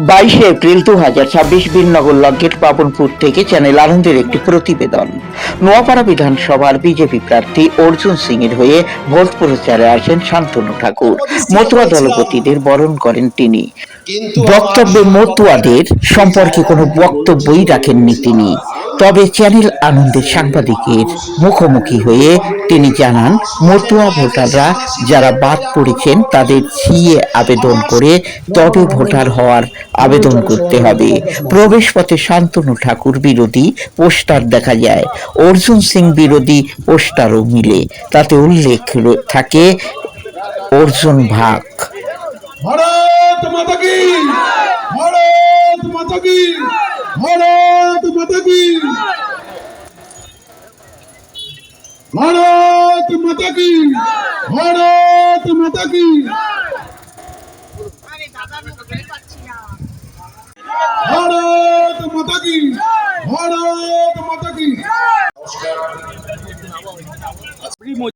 22 April 2026 Birnagar lock gate পাবনপুর থেকে channel আনন্দের একটি প্রতিবেদন। নোয়াপাড়া বিধানসভার বিজেপি প্রার্থী অর্জুন সিং এর হয়ে ভোট প্রচারে আসেন শান্তনু ঠাকুর। মতুয়া দলপতিদের বরণ করেন তিনি। বক্তব্যে মতুয়াদের সম্পর্কে কোনো বক্তব্যই রাখেননি তিনি। তবে চ্যানেল আনন্দের সাংবাদিকের মুখোমুখি হয়ে তিনি জানান, মতুয়া ভোটাররা যারা বাদ পড়েছেন তাদের সিএ আবেদন করে তবে ভোটার হওয়ার আবেদন করতে হবে। প্রবেশ পথে শান্তনু ঠাকুর বিরোধী পোস্টার দেখা যায়, অর্জুন সিং বিরোধী পোস্টারও মিলে, তাতে উল্লেখ থাকে অর্জুন ভাগ। ভারত মাতা কি, ভারত মাতা কি, ভারত মাতা কি, ভারত মাতা কি, ভারত মাতা কি।